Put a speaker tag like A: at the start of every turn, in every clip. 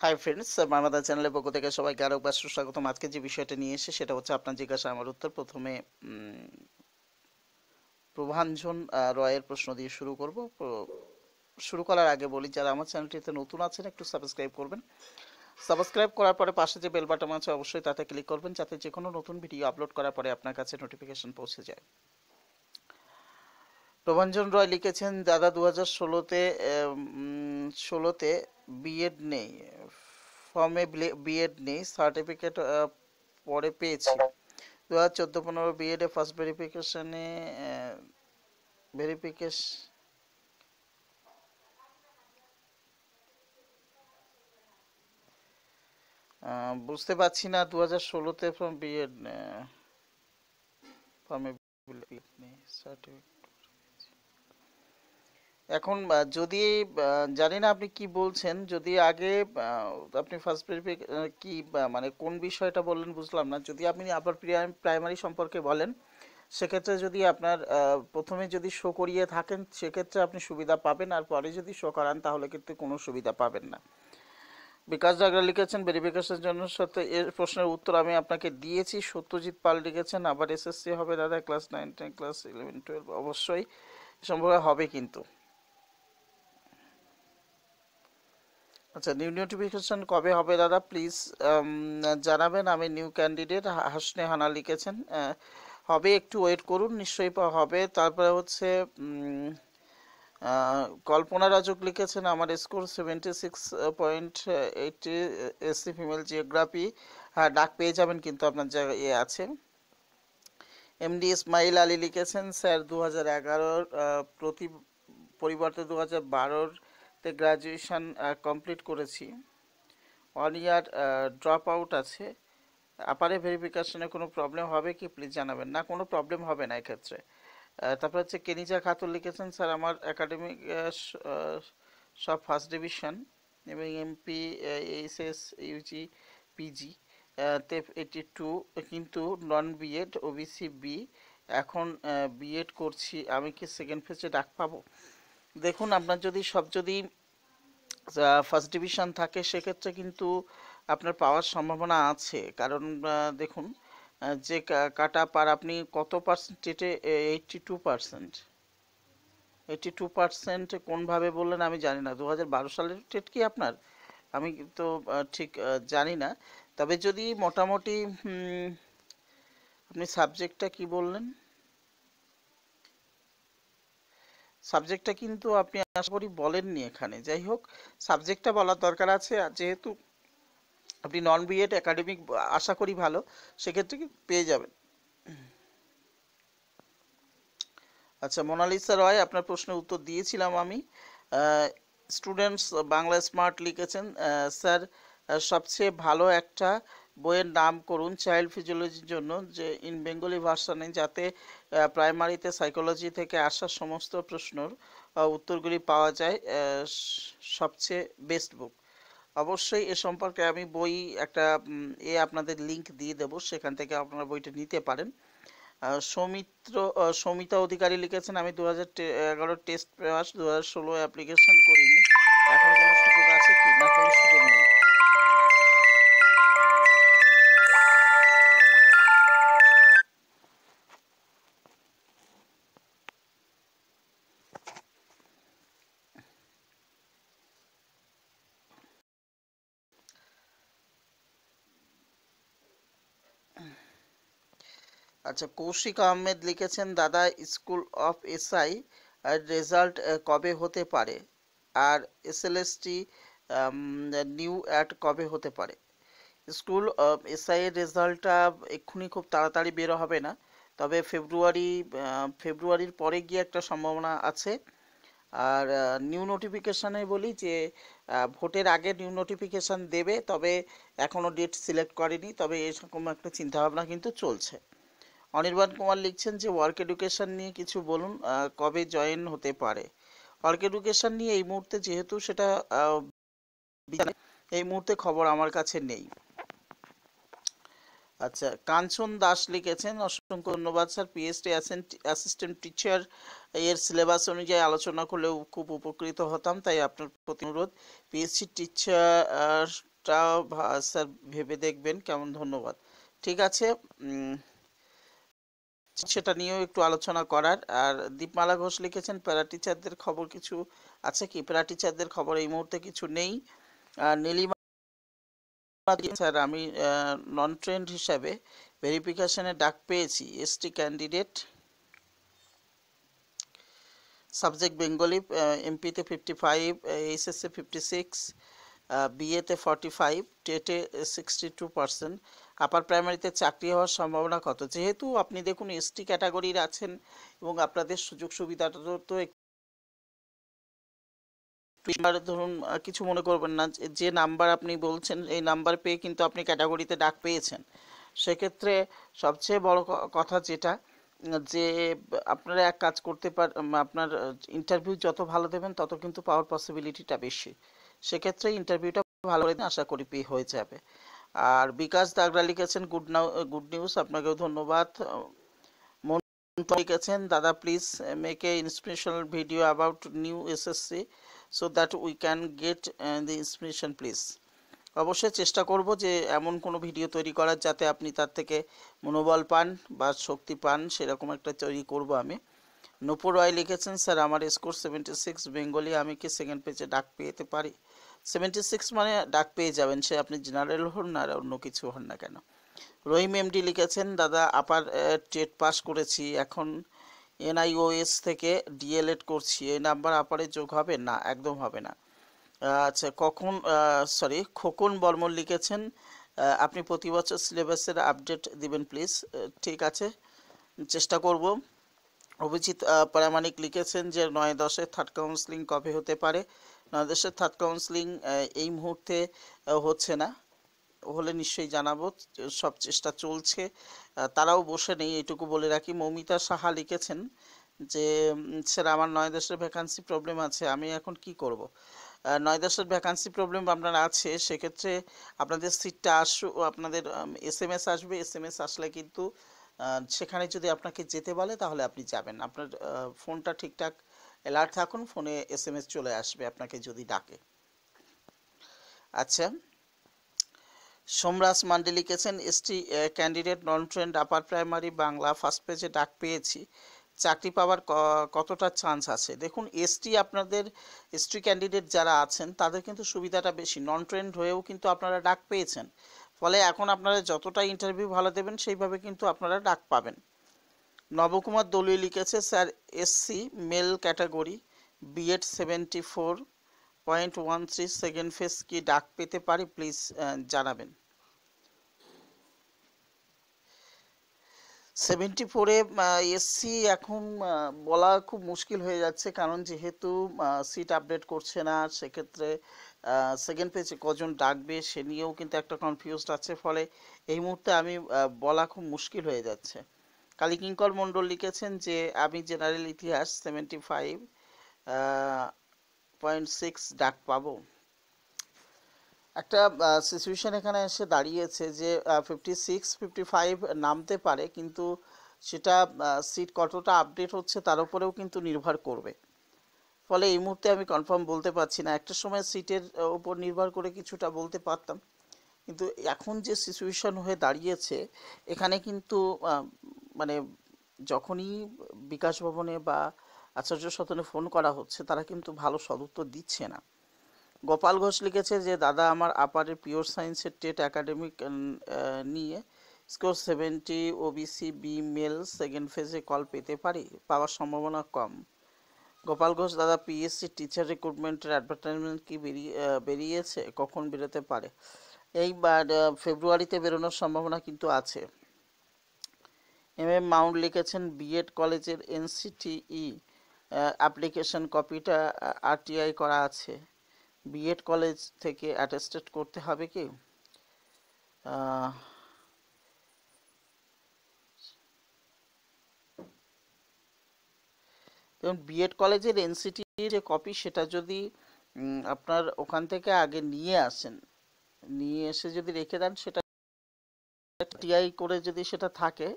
A: Hi friends, মানবাদা চ্যানেলের পক্ষ থেকে সবাইকে আরও একবার সুস্বাগতম। আজকে যে বিষয়টা নিয়ে এসে সেটা হচ্ছে আপনার জিজ্ঞাসা আমার উত্তর। প্রথমে প্রভাঞ্জন রয়ের প্রশ্ন দিয়ে শুরু করব। শুরু করার আগে বলি, যারা আমার চ্যানেলটিতে নতুন আছেন একটু সাবস্ক্রাইব করবেন। সাবস্ক্রাইব করার পরে পাশে যে বেল বাটন আছে অবশ্যই তাতে ক্লিক করবেন, যাতে যে কোনো নতুন ভিডিও আপলোড করার পরে আপনার কাছে নোটিফিকেশন পৌঁছে যায়। প্রভাঞ্জন রয় লিখেছেন, দাদা 2016-তে বিএড নেই, ফর্মে বিএড নেই, সার্টিফিকেট পরে পেয়েছি। 2014-15 বিএড এ ফার্স্ট ভেরিফিকেশনে বুঝতে পারছি না। 2016-তে ফ্রম বিএড ফর্মে বিএড নেই, সার্টিফিকেট। এখন যদি জানি না আপনি কি বলছেন, যদি আগে আপনি ফার্স্ট কি মানে কোন বিষয়টা বললেন বুঝলাম না। যদি আপনি আবার প্রাইমারি সম্পর্কে বলেন, সেক্ষেত্রে যদি আপনার প্রথমে যদি শো করিয়ে থাকেন সেক্ষেত্রে আপনি সুবিধা পাবেন, আর পরে যদি শো করান তাহলে কিন্তু কোনো সুবিধা পাবেন না। বিকাশ ডাগরা লিখেছেন ভেরিফিকেশনের জন্য সত্য, এর প্রশ্নের উত্তর আমি আপনাকে দিয়েছি। সত্যজিৎ পাল লিখেছেন আবার এসএসসি হবে দাদা, ক্লাস 9, 10, ক্লাস 11, 12 অবশ্যই সম্ভব হবে কিন্তু। আচ্ছা, নিউ নোটিফিকেশন কবে হবে দাদা প্লিজ জানাবেন। আমি নিউ ক্যান্ডিডেট। হাসনে হানা লিখেছেন হবে, একটু ওয়েট করুন, নিশ্চয়ই হবে। তারপরে হচ্ছে কল্পনা রাজক লিখেছেন আমার স্কোর 76.80, এসসি ফিমেল জিওগ্রাফি। হ্যাঁ, ডাক পেয়ে যাবেন কিন্তু আপনার জায়গায় আছে। এমডি ইসমাইল আলী লিখেছেন, স্যার 2011 প্রতি পরিবর্তে 2012-তে গ্রাজুয়েশন কমপ্লিট করেছি, 1 ইয়ার ড্রপ আউট আছে, আপারে ভেরিফিকেশনে কোনো প্রবলেম হবে কি প্লিজ জানাবেন। না, কোনো প্রবলেম হবে না এক্ষেত্রে। তারপর হচ্ছে কেনিজা খাতুন লিখেছেন, স্যার আমার একাডেমিক সব ফার্স্ট ডিভিশন এবং এমপি, এইচএস, ইউজি, পিজি তে 82, কিন্তু নন বিএড, ওবিসি বি। এখন বিএড করছি, আমি কি সেকেন্ড ফেজে ডাক পাবো? দেখুন, আপনার যদি ফার্স্ট ডিভিশন থাকে সেক্ষেত্রে কিন্তু আপনার পাওয়ার সম্ভাবনা আছে। কারণ দেখুন, যে কাট আপ, আর আপনি কত পার্সেন্টেজে? 82%। 82% কোনভাবে বললেন আমি জানি না। 2012 সালের টেট কি আপনার? আমি তো ঠিক জানি না। তবে যদি মোটামুটি আপনি সাবজেক্টটা কি বললেন, সাবজেক্টটা কিন্তু আপনি আশা করি বলেননি এখানে। যাই হোক, সাবজেক্টটা বলার দরকার আছে, আর যেহেতু আপনি নন বিএড একাডেমিক আশা করি ভালো, সেক্ষেত্রে কি পেয়ে যাবেন। আচ্ছা, মোনালিসা রয়, আপনার প্রশ্নের উত্তর দিয়েছিলাম আমি। স্টুডেন্টস বাংলা স্মার্ট লিখেছেন, স্যার সবচেয়ে ভালো একটা বইয়ের নাম করুন চাইল্ড ফিজিওলজির জন্য, যে ইন বেঙ্গলি ভার্সানে, যাতে প্রাইমারিতে সাইকোলজি থেকে আসা সমস্ত প্রশ্নর উত্তরগুলি পাওয়া যায়। সবচেয়ে বেস্ট বুক। অবশ্যই এ সম্পর্কে আমি বই একটা আপনাদের লিংক দিয়ে দেবো, সেখান থেকে আপনারা বইটা নিতে পারেন। সৌমিতা অধিকারী লিখেছেন, আমি 2011 টেস্ট পাস, 2016 অ্যাপ্লিকেশন করিনি, এখন কোনো সুযোগ আছে কি? না, কোনো সুযোগ নেই। আচ্ছা, কৌশিক আহমেদ লিখেছেন, দাদা স্কুল অফ এসআই রেজাল্ট কবে হতে পারে, আর এসএলএসটি নিউ অ্যাড কবে হতে পারে? স্কুল এসআই এর রেজাল্টটা এক্ষুনি খুব তাড়াতাড়ি বেরো হবে না, তবে ফেব্রুয়ারির পরে গিয়ে একটা সম্ভাবনা আছে। আর নিউ নোটিফিকেশানে বলি যে ভোটের আগে নিউ নোটিফিকেশান দেবে, তবে এখনও ডেট সিলেক্ট করেনি, তবে এরকম একটা চিন্তাভাবনা কিন্তু চলছে। অনির্বাণ কুমার লিখছেন যে ওয়ার্ক এডুকেশন নিয়ে কিছু বলুন, কবে জয়েন হতে পারে? ওয়ার্ক এডুকেশন নিয়ে এই মুহূর্তে যেহেতু সেটা এই মুহূর্তে খবর আমার কাছে নেই। আচ্ছা, কাঞ্চন দাস লিখেছেন, অসংখ্য ধন্যবাদ স্যার, পিএইচডি অ্যাসিস্ট্যান্ট টিচার এর সিলেবাস অনুযায়ী আলোচনা করলেও খুব উপকৃত হতাম, তাই আপনার প্রতি অনুরোধ, পিএইচডি টিচার টা স্যার ভেবে দেখবেন কেমন, ধন্যবাদ। ঠিক আছে, সেটা নিয়েও একটু আলোচনা করার। আর দীপমালা ঘোষ লিখেছেন প্যারা টিচারদের খবর কিছু আছে কি? প্যারা টিচারদের খবর এই মুহূর্তে কিছু নেই। আর নীলিমা স্যার, আমি নন ট্রেন্ড হিসাবে ভেরিফিকেশনে ডাক পেয়েছি। এসটি ক্যান্ডিডেট, সাবজেক্ট বেঙ্গলি, এমপিতে 55, এইচএসে 56, বিএতে 45, টেটে 62%। আপার প্রাইমারিতে চাকরি হওয়ার সম্ভাবনা কত? যেহেতু আপনি দেখুন এসটি ক্যাটাগরির আছেন এবং আপনাদের সুযোগ সুবিধাটা তো ধরুন, কিছু মনে করবেন না, যে নাম্বার আপনি বলছেন এই নাম্বার পেয়ে কিন্তু আপনি ক্যাটাগরিতে ডাক পেয়েছেন। সেক্ষেত্রে সবচেয়ে বড় কথা যেটা, যে আপনারা এক কাজ করতে আপনার ইন্টারভিউ যত ভালো দেবেন তত কিন্তু পাওয়ার পসিবিলিটিটা বেশি। সেক্ষেত্রে ইন্টারভিউটা ভালো করে আশা করি হয়ে যাবে। আর বিকাশ দাগরা লিখেছেন গুড নিউজ, আপনাকেও ধন্যবাদ। লিখেছেন দাদা please make a inspirational video about new SSC so that we can get the inspiration please. অবশ্যই চেষ্টা করব যে এমন কোনো ভিডিও তৈরি করার যাতে আপনি তার থেকে মনোবল পান বা শক্তি পান, সেরকম একটা তৈরি করব আমি। নূপুর রায় লিখেছেন স্যার আমার স্কোর 76 বেঙ্গলি, আমি কি সেকেন্ড পেজে ডাক পেতে পারি? 76 মানে ডাক পেয়ে যাবেন, সে আপনি জেনারেল হন না আর অন্য কিছু হন না কেন। রহিম এমডি লিখেছেন দাদা আপার টেট পাস করেছি, এখন এনআইওএস থেকে ডিএলএড করছি, এই নাম্বার আপারে যোগ হবে? না, একদম হবে না। আচ্ছা, খোকন বর্মন লিখেছেন আপনি প্রতি বছর সিলেবাসের আপডেট দিবেন প্লিজ। ঠিক আছে, চেষ্টা করব। অভিজিৎ প্রামাণিক লিখেছেন যে 9-10-এর থার্ড কাউন্সিলিং কবে হতে পারে? 9-10-এর থার্ড কাউন্সিলিং এই মুহূর্তে হচ্ছে না, হলে নিশ্চয়ই জানাবো, সব চেষ্টা চলছে। তারাও বসে নেই, এইটুকু বলে রাখি। মৌমিতা সাহা লিখেছেন যে স্যার আমার 9-10-এর ভ্যাকান্সি প্রবলেম আছে, আমি এখন কি করব? 9-10-এর ভ্যাকান্সি প্রবলেম আপনার আছে, সেক্ষেত্রে আপনাদের সিটটা আপনাদের এসএমএস আসবে, এসএমএস আসলে কিন্তু সেখানে যদি আপনাকে যেতে বলে তাহলে আপনি যাবেন। আপনার ফোনটা ঠিকঠাক অ্যালার্ট থাকুন, ফোনে এসএমএস চলে আসবে আপনাকে যদি ডাকে। আচ্ছা, সোমরাজ মান্ডি লিখেছেন ST candidate non trained upper primary Bangla, first পেজে ডাক পেয়েছি, চাকরি পাওয়ার কতটা চান্স আছে? দেখুন, আপনাদের এসটি ক্যান্ডিডেট যারা আছেন তাদের কিন্তু সুবিধাটা বেশি, নন ট্রেন্ড হয়েও কিন্তু আপনারা ডাক পেয়েছেন, ফলে এখন আপনারা যতটা ইন্টারভিউ ভালো দেবেন সেইভাবে কিন্তু আপনারা ডাক পাবেন। নবকুমার দলীয় লিখেছে sir SC male category, BEd 74.13 second phase কি ডাক পেতে পারি? প্লিজ জানাবেন। 74-এ এসসি এখন বলা খুব মুশকিল হয়ে যাচ্ছে, কারণ যেহেতু সিট আপডেট করছে না, সেক্ষেত্রে সেকেন্ড পেজে কজন ডাকবে সে নিয়েও কিন্তু একটা কনফিউজড আছে, ফলে এই মুহূর্তে আমি বলা খুব মুশকিল হয়ে যাচ্ছে। কালীকিঙ্কর মণ্ডল লিখেছেন যে আমি জেনারেল ইতিহাস 75.6 ডাক পাবো। একটা সিচুয়েশন এখানে এসে দাঁড়িয়েছে যে 56-55 নামতে পারে, কিন্তু সেটা সিট কতটা আপডেট হচ্ছে তার উপরেও কিন্তু নির্ভর করবে, ফলে এই মুহূর্তে আমি কনফার্ম বলতে পারছি না। একটা সময় সিটের উপর নির্ভর করে কিছুটা বলতে পারতাম, কিন্তু এখন যে সিচুয়েশন হয়ে দাঁড়িয়েছে এখানে কিন্তু মানে যখনই বিকাশ ভবনে বা আচার্য সদনে ফোন করা হচ্ছে তারা কিন্তু ভালো সদুত্তর দিচ্ছে না। গোপাল ঘোষ লিখেছে যে দাদা আমার আপারের পিওর সায়েন্সের টেট একাডেমিক নিয়ে score 70, OBC B male, second ফেজে কল পেতে পারি? পাওয়ার সম্ভাবনা কম। গোপাল ঘোষ দাদা পিএসসি টিচার রিক্রুটমেন্টের অ্যাডভার্টাইজমেন্ট কি বেরিয়েছে? কখন বেরোতে পারে? এইবার ফেব্রুয়ারিতে বেরোনোর সম্ভাবনা কিন্তু আছে। মাউন্ট লিখেছেন বিএড কলেজের এনসিটিই অ্যাপ্লিকেশন কপিটা আরটিআই করা আছে, বিএড কলেজ থেকে অ্যাটেস্টেড করতে হবে কি? যেমন বিএড কলেজের এনসিটি যে কপি, সেটা যদি আপনার ওখান থেকে আগে নিয়ে আসেন, নিয়ে এসে যদি রেখে দেন, সেটা টিআই করে যদি সেটা থাকে,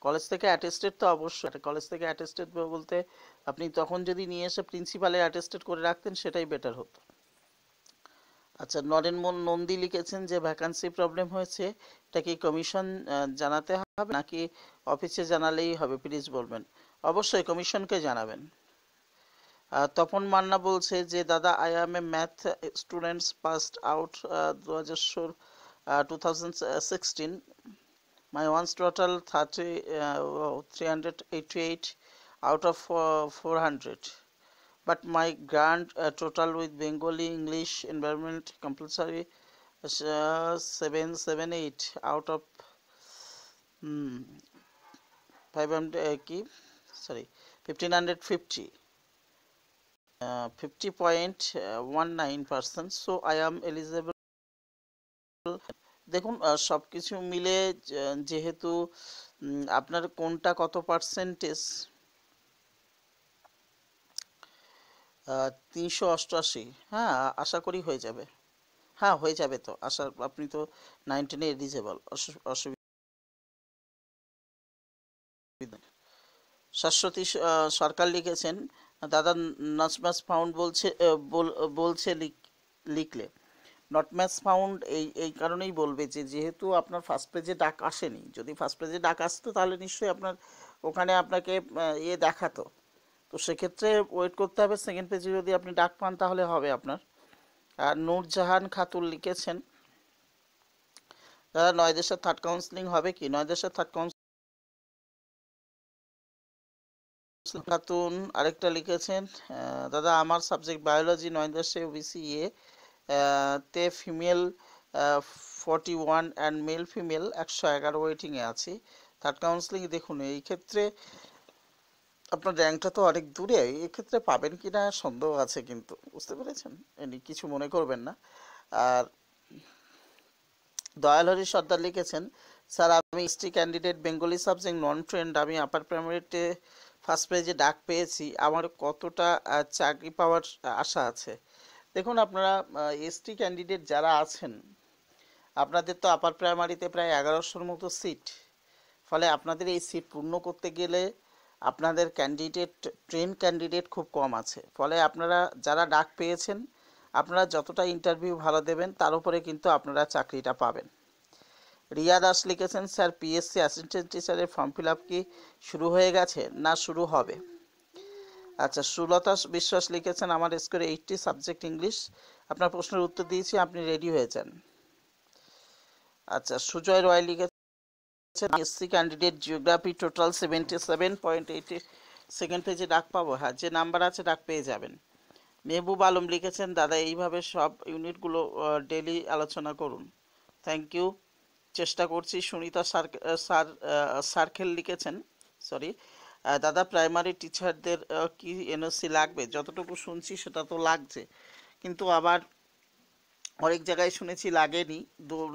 A: কলেজ থেকে অ্যাটেস্টেড তো অবশ্যই, কলেজ থেকে অ্যাটেস্টেড বলতে আপনি তখন যদি নিয়ে এসে প্রিন্সিপালের অ্যাটেস্টেড করে রাখতেন সেটাই বেটার হতো। আচ্ছা, নরেন নন্দী লিখেছেন যে ভ্যাকান্সি প্রবলেম হয়েছে, এটা কি কমিশন জানাতে হবে নাকি অফিসে জানালেই হবে, প্লিজ বলবেন। অবশ্যই কমিশনকে জানাবেন। তপন মান্না বলছে যে দাদা, I M A math students passed out 2016, my one's total 388 out of 400, but my grand total with Bengali English environment compulsory 778 out of 500 কি sorry 1550, 50.19%, so I am eligible। দেখুন, সবকিছু মিলে যেহেতু আপনার কোনটা কত পার্সেন্টেজ, 388, হ্যাঁ আশা করি হয়ে যাবে। হ্যাঁ হয়ে যাবে তো, আশা, আপনি তো 19-এ এলিজেবল, অসুবিধা। শাশ্বতী সরকার লিখেছেন দাদা, নট ফাউন্ড বলছে লিখলে নট ম্যাচ ফাউন্ড এই কারণেই বলবে যে যেহেতু আপনার ফার্স্ট পেজে ডাক আসেনি, যদি ফার্স্ট পেজে ডাক আসতো তাহলে নিশ্চয়ই আপনার ওখানে আপনাকে ইয়ে দেখাতো। তো সেক্ষেত্রে ওয়েট করতে হবে, সেকেন্ড পেজে যদি আপনি ডাক পান তাহলে হবে আপনার। আর নূরজাহান খাতুন লিখেছেন দাদা, 9 দেশের থার্ড কাউন্সিলিং হবে কি? 9 দেশের থার্ড কাউন্সিলিং খাতুন আরেকটা লিখেছেন দাদা, আমার সাবজেক্ট বায়োলজি, 9 দেশে ওবিসি তে ফিমেল 41 অ্যান্ড মেল ফিমেল 111 ওয়েটিংয়ে আছি, থার্ড কাউন্সিলিং। দেখুন এই ক্ষেত্রে আপনার র্যাঙ্কটা তো অনেক দূরে, এক্ষেত্রে পাবেন কি না সন্দেহ আছে, কিন্তু বুঝতে পেরেছেন, এনি কিছু মনে করবেন না। আর দয়ালহরি সর্দার লিখেছেন স্যার, আমি এসটি ক্যান্ডিডেট, বেঙ্গলি সাবজেক্ট, নন ট্রেন্ড, আমি আপার প্রাইমারিতে ফার্স্ট পেজে ডাক পেয়েছি, আমার কতটা চাকরি পাওয়ার আশা আছে? দেখুন, আপনারা এসটি ক্যান্ডিডেট যারা আছেন, আপনাদের তো আপার প্রাইমারিতে প্রায় 1100-র মতো সিট, ফলে আপনাদের এই সিট পূর্ণ করতে গেলে আপনাদের ট্রেন ক্যান্ডিডেট খুব কম আছে, ফলে আপনারা যারা ডাক পেয়েছেন, আপনারা যতটা ইন্টারভিউ ভালো দেবেন তার উপরে কিন্তু আপনারা চাকরিটা পাবেন। রিয়া দাস লিখেছেন স্যার, পিএসসি অ্যাসিস্ট্যান্ট টিচারের ফর্ম ফিল আপ কি শুরু হয়ে গেছে না শুরু হবে? আচ্ছা, সুলতা বিশ্বাস লিখেছেন আমার স্কোর 80, সাবজেক্ট ইংলিশ। আপনার প্রশ্নের উত্তর দিয়েছি, আপনি রেডি হয়ে যান। আচ্ছা, সুজয় রয় লিখেছেন SC candidate, geography, total 77.80, second পেজে ডাক পাবো? হ্যাঁ, যে নাম্বার আছে ডাক পেয়ে যাবেন। মেহবুব আলম লিখেছেন দাদা, এইভাবে সব ইউনিটগুলো ডেলি আলোচনা করুন, থ্যাংক ইউ, চেষ্টা করছি। সুনিতা সার্কেল লিখেছেন সরি দাদা, প্রাইমারি টিচারদের কি এনওসি লাগবে? যতটুকু শুনছি সেটা তো লাগছে, কিন্তু আবার অনেক জায়গায় শুনেছি লাগেনি,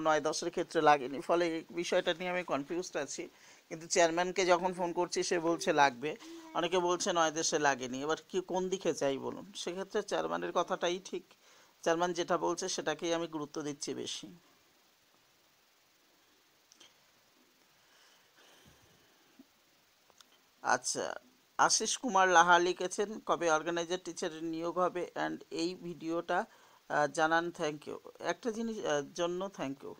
A: 9-10-এর ক্ষেত্রে লাগেনি, ফলে এই বিষয়টা নিয়ে আমি কনফিউজড আছি। কিন্তু চেয়ারম্যানকে যখন ফোন করছি সে বলছে লাগবে, অনেকে বলছে 9 দেশে লাগেনি, এবার কি কোন দিকে চাই বলুন? সেক্ষেত্রে চেয়ারম্যানের কথাটাই ঠিক, চেয়ারম্যান যেটা বলছে সেটাকেই আমি গুরুত্ব দিচ্ছি বেশি। আচ্ছা, আশিস কুমার লাহা লিখেছেন কবে অর্গানাইজার টিচারের নিয়োগ হবে অ্যান্ড এই ভিডিওটা জানান, থ্যাংক ইউ। একটা জিনিস জন্য থ্যাংক ইউ।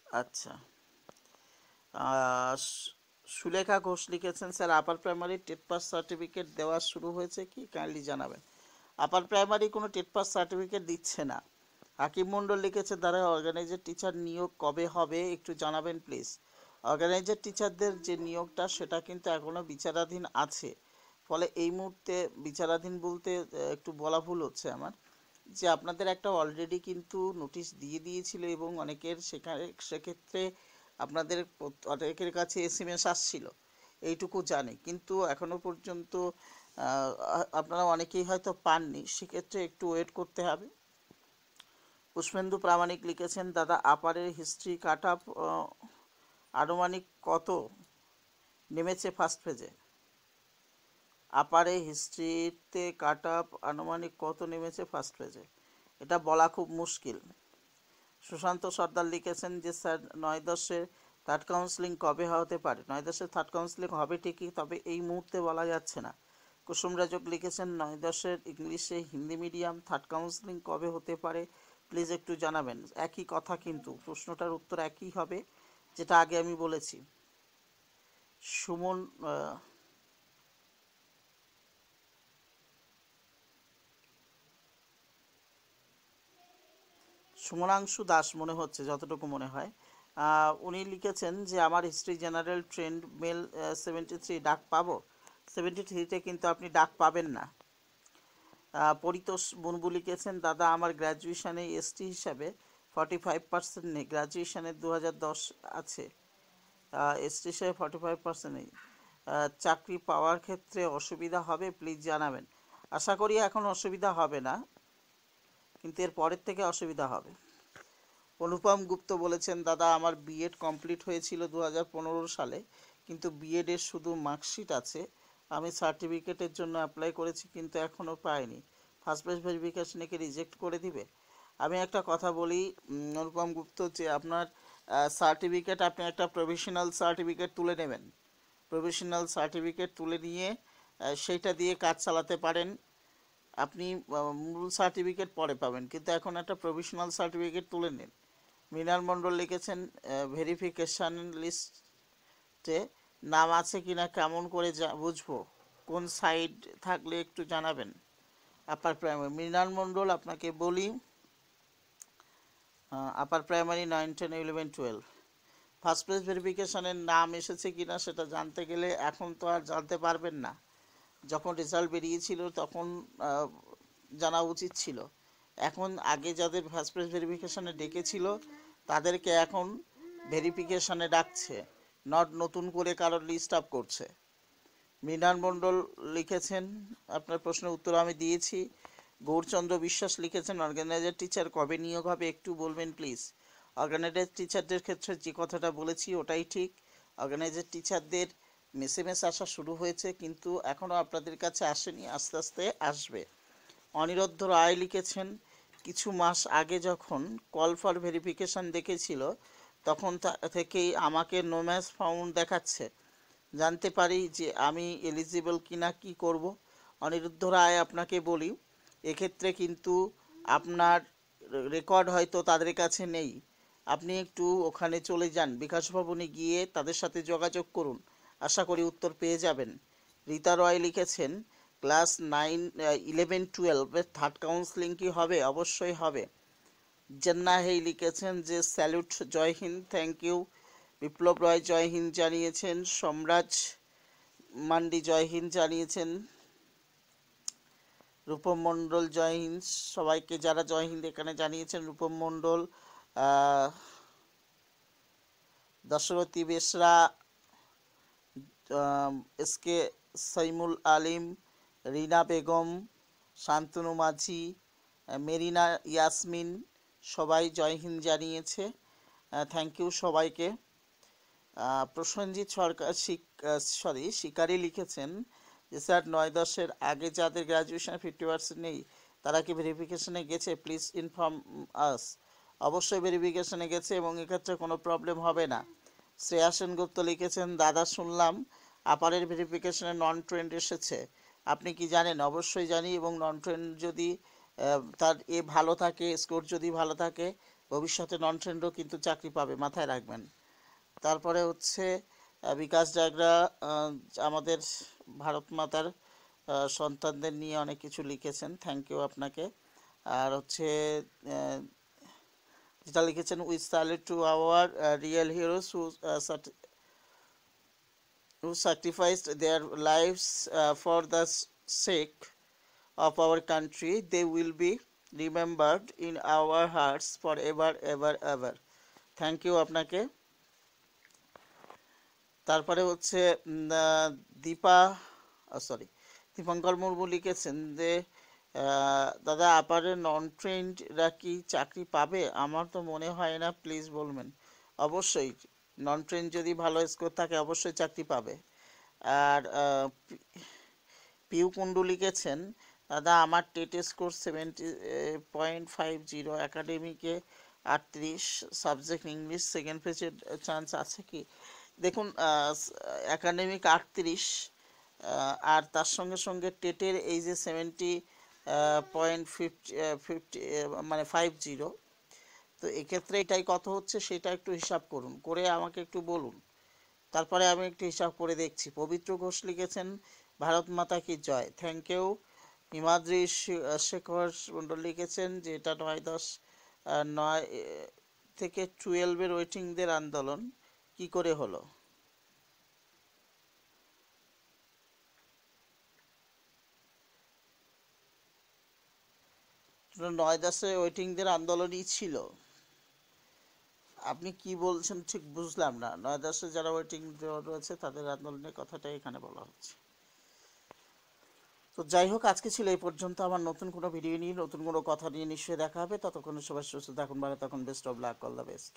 A: আচ্ছা, সুলেখা ঘোষ লিখেছেন sir, upper primary TET pass certificate দেওয়া শুরু হয়েছে কি, কাইন্ডলি জানাবেন। আপার প্রাইমারি কোনো টেট পাস সার্টিফিকেট দিচ্ছে না। হাকিম মণ্ডল লিখেছে দ্বারা অর্গানাইজার টিচার নিয়োগ কবে হবে একটু জানাবেন প্লিজ। অর্গানাইজার টিচারদের যে নিয়োগটা সেটা কিন্তু এখনও বিচারাধীন আছে, ফলে এই মুহূর্তে বিচারাধীন বলতে একটু বলা ভুল হচ্ছে আমার, যে আপনাদের একটা অলরেডি কিন্তু নোটিশ দিয়ে দিয়েছিল এবং অনেকের সেক্ষেত্রে আপনাদের অনেকের কাছে এসএমএস আসছিল, এইটুকু জানি, কিন্তু এখনো পর্যন্ত আপনারা অনেকেই হয়তো পাননি, সেক্ষেত্রে একটু ওয়েট করতে হবে। পুষ্পেন্দু প্রামাণিক লিখেছেন দাদা, আপারের হিস্ট্রি কাট আপ আনুমানিক কত নেমেছে ফার্স্ট পেজে? আপারে হিস্ট্রিতে কাট আপ আনুমানিক কত নেমেছে ফার্স্ট পেজে, এটা বলা খুব মুশকিল। সুশান্ত সর্দার লিখেছেন যে স্যার, 9-10-এর থার্ড কাউন্সিলিং কবে হতে পারে? 9-10-এর থার্ড কাউন্সিলিং হবে ঠিকই, তবে এই মুহূর্তে বলা যাচ্ছে না। কুসুম রাজক লিখেছেন 9-10-এর ইংলিশে হিন্দি মিডিয়াম থার্ড কাউন্সিলিং কবে হতে পারে? প্লিজ একটু জানাবেন। একই কথা, কিন্তু প্রশ্নটার উত্তর একই হবে যেটা আগে আমি বলেছি। সুমন সুমনাংশু দাস মনে হচ্ছে, যতটুকু মনে হয়। উনি লিখেছেন যে আমার হিস্ট্রি জেনারেল ট্রেন্ড মেল 73 ডাক পাবো। 73-তে কিন্তু আপনি ডাক পাবেন না। পরিতোষ মুর্মু লিখেছেন দাদা আমার গ্র্যাজুয়েশনে এসটি হিসাবে 45% নেই, গ্র্যাজুয়েশনের 2010 আছে, এসটি হিসাবে 45% নেই, চাকরি পাওয়ার ক্ষেত্রে অসুবিধা হবে, প্লিজ জানাবেন। আশা করি এখন অসুবিধা হবে না, কিন্তু এর পরের থেকে অসুবিধা হবে। অনুপম গুপ্ত বলেছেন দাদা আমার বিএড কমপ্লিট হয়েছিল 2015 সালে, কিন্তু বিএডের শুধু মার্কশিট আছে, আমি সার্টিফিকেটের জন্য অ্যাপ্লাই করেছি কিন্তু এখনও পাইনি, ফার্স্ট পেজ ভেরিফিকেশনে কি রিজেক্ট করে দিবে? আমি একটা কথা বলি অনুপম গুপ্ত, যে আপনার সার্টিফিকেট, আপনি একটা প্রভিশনাল সার্টিফিকেট তুলে নেবেন। প্রভিশনাল সার্টিফিকেট তুলে নিয়ে সেইটা দিয়ে কাজ চালাতে পারেন। আপনি মূল সার্টিফিকেট পরে পাবেন, কিন্তু এখন একটা প্রভিশনাল সার্টিফিকেট তুলে নিন। মৃণাল মণ্ডল লিখেছেন ভেরিফিকেশান লিস্টে নাম আছে কিনা কেমন করে বুঝবো, কোন সাইড থাকলে একটু জানাবেন। আপার প্রাইমারি মৃণাল মণ্ডল আপনাকে বলি, আপার প্রাইমারি 9, 10, 11, 12 ফার্স্ট পেজ ভেরিফিকেশানের নাম এসেছে কিনা সেটা জানতে গেলে এখন তো আর জানতে পারবেন না, যখন রেজাল্ট বেরিয়েছিল তখন জানা উচিত ছিল। এখন আগে যাদের ফার্স্ট পেজ ভেরিফিকেশানে ডেকেছিল তাদেরকে এখন ভেরিফিকেশানে ডাকছে, নট নতুন করে কারোর লিস্ট আপ করছে। মৃণাল মণ্ডল লিখেছেন আপনার প্রশ্নের উত্তর আমি দিয়েছি। গৌরচন্দ্র বিশ্বাস লিখেছেন অর্গানাইজার টিচার কবে নিয়োগ হবে একটু বলবেন প্লিজ। অর্গানাইজার টিচারদের ক্ষেত্রে যে কথাটা বলেছি ওটাই ঠিক, অর্গানাইজার টিচারদের মেসেমেস আসা শুরু হয়েছে, কিন্তু এখনও আপনাদের কাছে আসেনি, আস্তে আস্তে আসবে। অনিরুদ্ধ রায় লিখেছেন কিছু মাস আগে যখন কল ফর ভেরিফিকেশান দেখেছিল তখন থেকেই আমাকে নো ম্যাচ ফাউন্ড দেখাচ্ছে, জানতে পারি যে আমি এলিজিবল কিনা, কি করব? অনিরুদ্ধ রায় আপনাকে বলি, এক্ষেত্রে কিন্তু আপনার রেকর্ড হয়তো তাদের কাছে নেই, আপনি একটু ওখানে চলে যান, বিকাশ ভবনে গিয়ে তাদের সাথে যোগাযোগ করুন, আশা করি উত্তর পেয়ে যাবেন। রীতা রয় লিখেছেন ক্লাস 9, 11, 12 থার্ড কাউন্সেলিং কি হবে? অবশ্যই হবে। জান্না হেই লিখেছেন যে স্যালুট, জয় হিন্দ, থ্যাংক ইউ। বিপ্লব রয় জয় হিন্দ জানিয়েছেন, সম্রাজ মান্ডি জয় হিন্দ জানিয়েছেন, রূপম মণ্ডল জয় হিন্দ, সবাইকে যারা জয় হিন্দ এখানে জানিয়েছেন, রূপম মণ্ডল, দশরথী বেসরা, এসকে সাইমুল আলিম, রিনা বেগম, শান্তনু মাঝি, মেরিনা ইয়াসমিন, সবাই জয় হিন্দ জানিয়েছে, থ্যাংক ইউ সবাইকে। প্রসেনজিৎ সরকার শিকারি লিখেছেন যে স্যার 9-10-এর আগে যাদের গ্র্যাজুয়েশন 50% নেই তারা কি ভেরিফিকেশনে গেছে, প্লিজ ইনফর্ম আস। অবশ্যই ভেরিফিকেশনে গেছে এবং এক্ষেত্রে কোনো প্রবলেম হবে না। শ্রেয়া সেনগুপ্ত লিখেছেন দাদা শুনলাম আপারের ভেরিফিকেশনে নন ট্রেন্ড এসেছে, আপনি কি জানেন? অবশ্যই জানি, এবং নন ট্রেন্ড যদি তার ভালো থাকে, স্কোর যদি ভালো থাকে, ভবিষ্যতে নন ট্রেন্ডও কিন্তু চাকরি পাবে, মাথায় রাখবেন। তারপরে হচ্ছে বিকাশ ডাগরা আমাদের ভারত মাতার সন্তানদের নিয়ে অনেক কিছু লিখেছেন, থ্যাংক ইউ আপনাকে। আর হচ্ছে যেটা লিখেছেন with salute to our real heroes who sacrificed their lives for the sake of our country, they will be remembered in our hearts forever, ever, ever. Thank you আপনাকে। তারপরে হচ্ছে দীপঙ্কর মুর্মু লিখেছেন যে দাদা আপারে নন ট্রেন্ডরা কি চাকরি পাবে? আমার তো মনে হয় না, প্লিজ বলবেন। অবশ্যই নন ট্রেন্ড যদি ভালো স্কোর থাকে অবশ্যই চাকরি পাবে। আর পিউ কুন্ডু লিখেছেন দাদা আমার TET score 70.50, একাডেমিকে 38, subject English, second পেজের চান্স আছে কি? দেখুন একাডেমিক 38, আর তার সঙ্গে সঙ্গে টেটের এই যে .50 মানে 50, তো এক্ষেত্রে এটাই কত হচ্ছে সেটা একটু হিসাব করুন, করে আমাকে একটু বলুন, তারপরে আমি একটু হিসাব করে দেখছি। পবিত্র ঘোষ লিখেছেন ভারত মাতা কি জয়, থ্যাংক ইউ। হিমাদ্রি শেখর মণ্ডল লিখেছেন যে এটা 9 থেকে 12-এর ওয়েটিংদের আন্দোলন কি করে হলো। 9-10 ওয়েটিংদের আন্দোলনই ছিল। আপনি কি বলছেন ঠিক বুঝলাম না। 9-10 যারা ওয়েটিং রয়েছে তাদের আন্দোলনের কথাটাই এখানে বলা হচ্ছে। তো যাই হোক, আজকে ছিল এই পর্যন্ত। আমার নতুন কোনো ভিডিও নিয়ে নতুন কোনো কথা নিয়ে নিশ্চয়ই দেখা হবে। ততক্ষণে সবাই সুস্থ থাকুন, ভালো থাকুন। Best of luck, all the best.